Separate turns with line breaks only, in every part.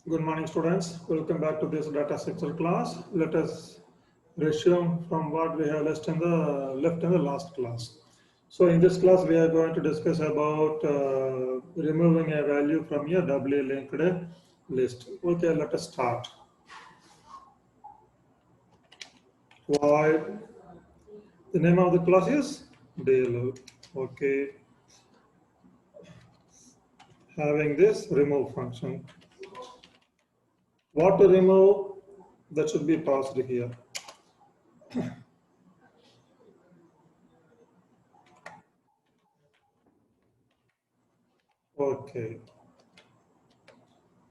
Good morning, students. Welcome back to this data structure class. Let us resume from what we have left in the last class. So in this class, we are going to discuss about removing a value from a doubly linked list. Okay, let us start. Why? The name of the class is deal. Okay, having this remove function. What to remove? That should be passed here. Okay.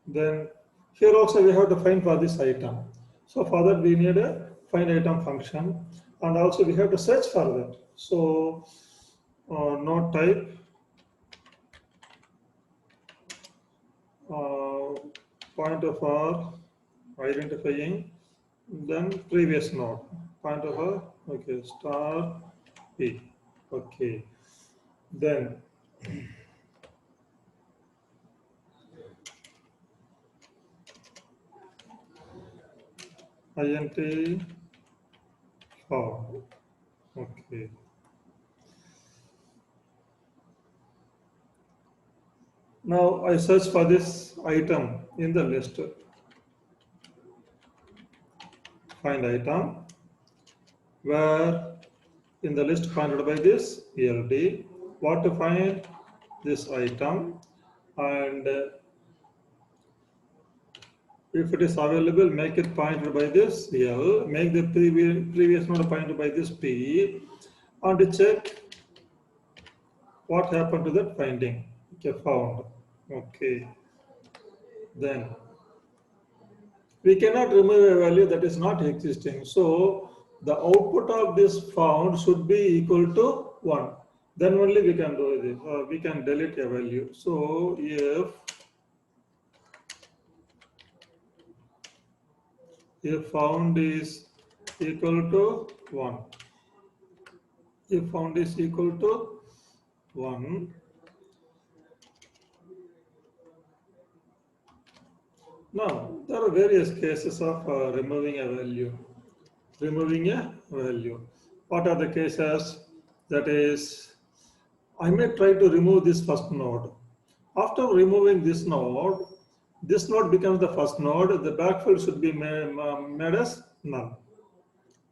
Then here also we have to find for this item. So for that we need a find item function, and also we have to search for that. So node type pointer for identifying, then previous node pointer for okay star p. Okay, then int for okay. Now I search for this item in the list. Find item where in the list pointed by this LD. What to find this item, and if it is available, make it pointed by this L. Make the previous node pointed by this P, and check what happened to that finding. Okay, found. Okay, then we cannot remove a value that is not existing. So the output of this found should be equal to 1. Then only we can do this. We can delete a value. So if found is equal to 1, if found is equal to 1, now there are various cases of removing a value. What are the cases? That is, I may try to remove this first node. After removing this node becomes the first node. The backfill should be made as null.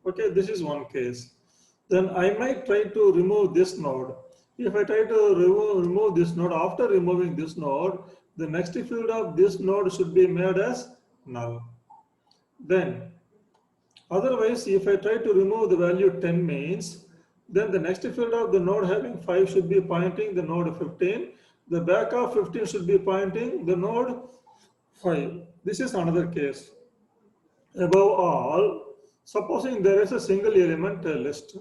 Okay, this is one case. Then I might try to remove this node. If I try to remove this node, after removing this node, the next field of this node should be made as null. Then, otherwise, if I try to remove the value 10 means, then the next field of the node having 5 should be pointing the node 15. The back of 15 should be pointing the node 5. This is another case. Above all, supposing there is a single element list,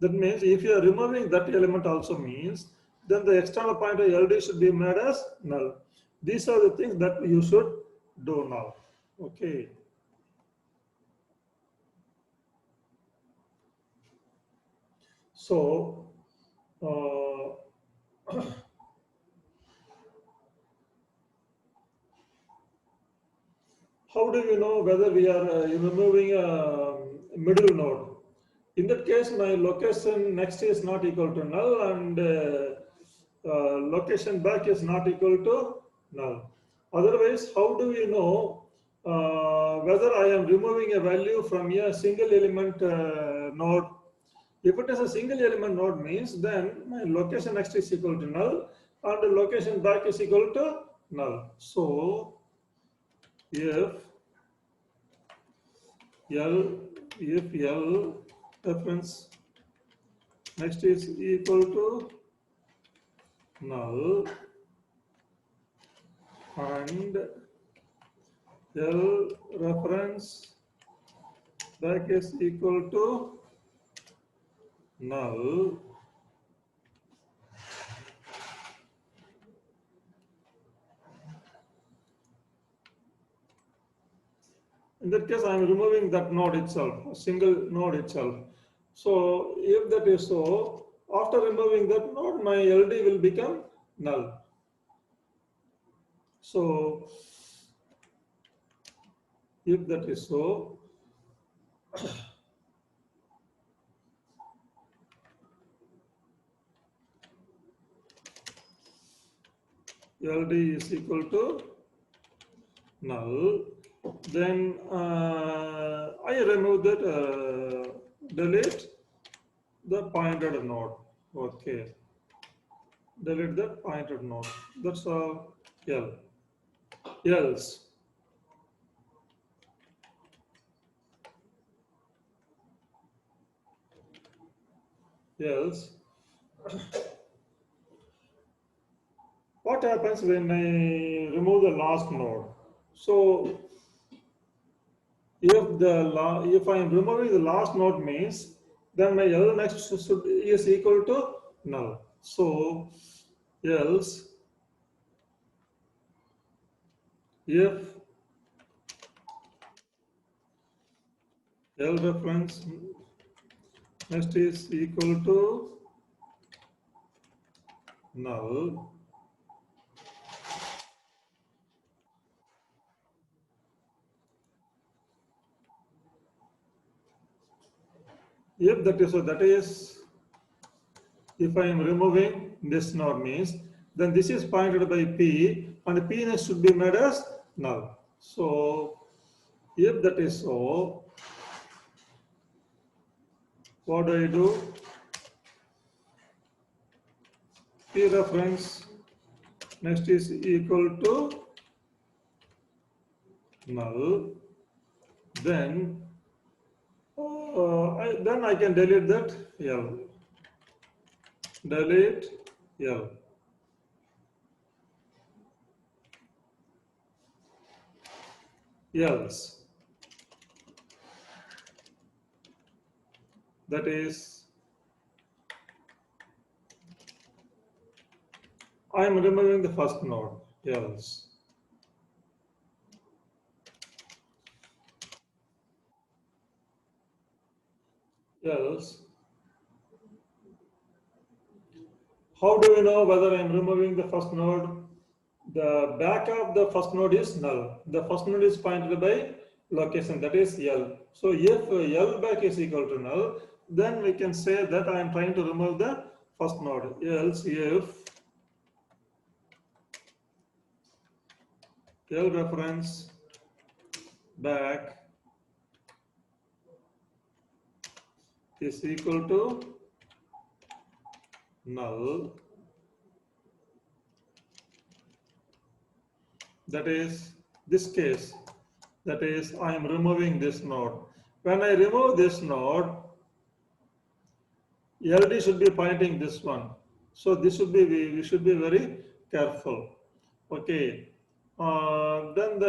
that means if you are removing that element also means, then the external pointer LD should be made as null. These are the things that you should do now. Okay. So, how do you know whether we are removing a middle node? In that case, my location next is not equal to null, and location back is not equal to null. Otherwise, how do we know whether I am removing a value from a single element node? If it is a single element node means, then my location next is equal to null and the location back is equal to null. So if L reference next is equal to null and L reference back is equal to null, in that case I am removing that node itself, a single node itself. So if that is so, after removing that node, my LD will become null. So if that is so, LD is equal to null, then I remove that, delete the pointed node. Okay, delete the pointed node. That's all. L. Else, else, what happens when I remove the last node? So if I am removing the last node means then my L next is equal to null. So else if L reference next is equal to null, if that is so, that is if I am removing this node means then this is pointed by P and P next should be made as null. So if that is so, what do I do? P reference next is equal to null, then then I can delete that L. Delete L. Else. That is, I am removing the first node. Else. Else. How do we know whether I am removing the first node? The back of the first node is null. The first node is pointed by location, that is L. So if L back is equal to null, then we can say that I am trying to remove the first node. Else if L reference back is equal to null, that is this case, that is I am removing this node. When I remove this node, LD should be pointing this one. So this should be, we should be very careful. Okay. Then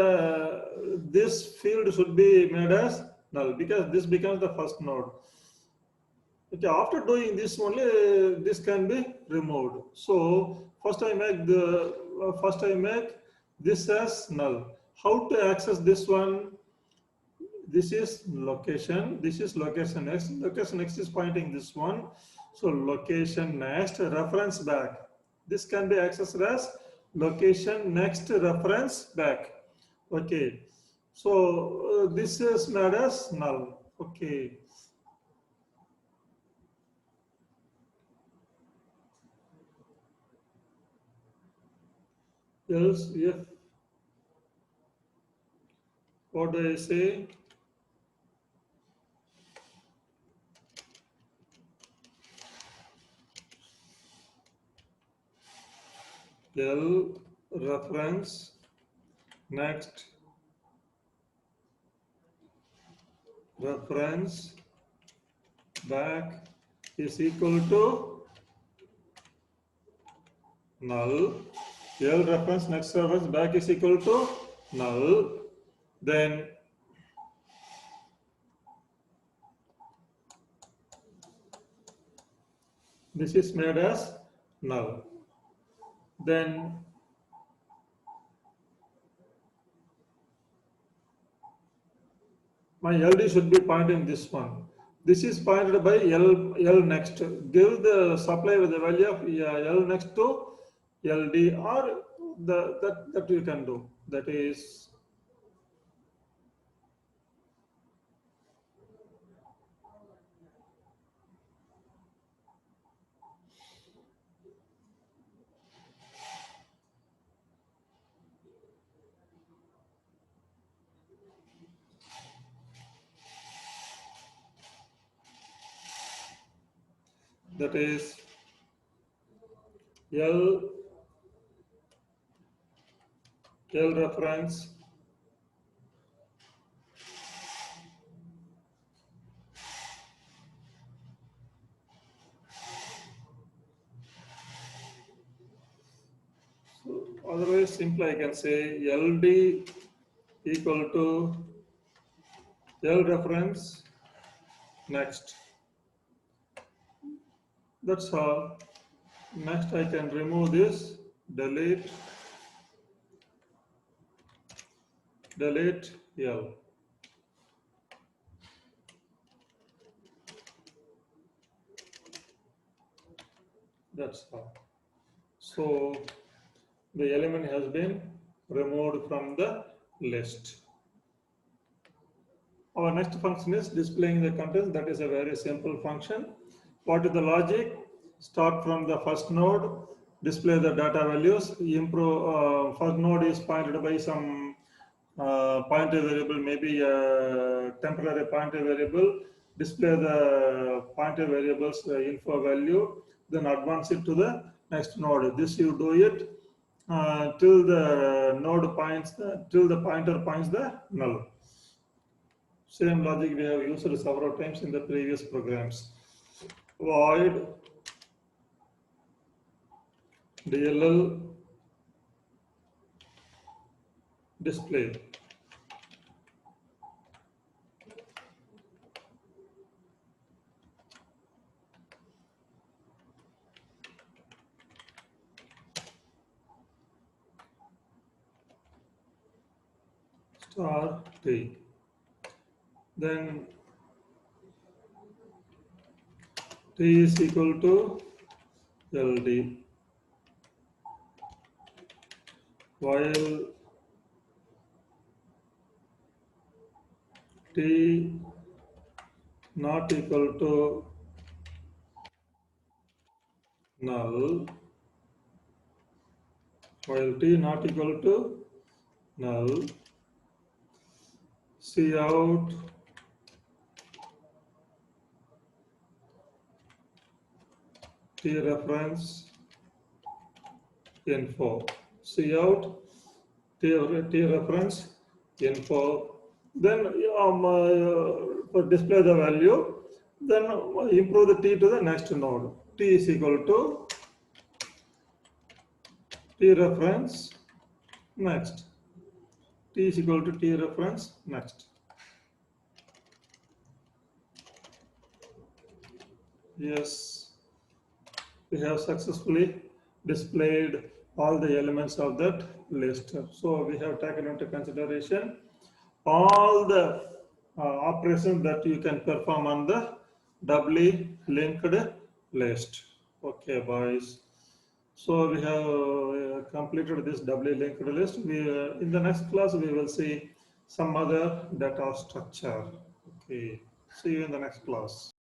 this field should be made as null because this becomes the first node. Okay, after doing this only this can be removed. So first I make this as null. How to access this one? This is location. This is location next. Location next is pointing this one. So location next reference back. This can be accessed as location next reference back. Okay. So this is made as null. Okay. Else if, what do I say? L reference next reference back is equal to null. L reference next reference back is equal to null. Then this is made as null. Then my LD should be pointing this one. This is pointed by L next. Give the supply with the value of L next to LD, or that you can do. That is that is L reference otherwise simply I can say LD equal to L reference next. That's all. Next I can remove this, delete L. That's all. So the element has been removed from the list. Our next function is displaying the contents. That is a very simple function. What is the logic? Start from the first node, display the data values. First node is pointed by some pointer variable, maybe a temporary pointer variable. Display the pointer variables info value, then advance it to the next node. This you do it till the node points till the pointer points the null. Same logic we have used several times in the previous programs. Void DLL display. Star T. Then T is equal to LD. While T not equal to null, while T not equal to null, Cout T reference info. Cout T reference info. Then display the value. Then improve the T to the next node. T is equal to T reference next. T is equal to T reference next. Yes, we have successfully displayed all the elements of that list. So we have taken into consideration all the operations that you can perform on the doubly linked list. Okay, boys. So we have completed this doubly linked list. In the next class we will see some other data structure. Okay, see you in the next class.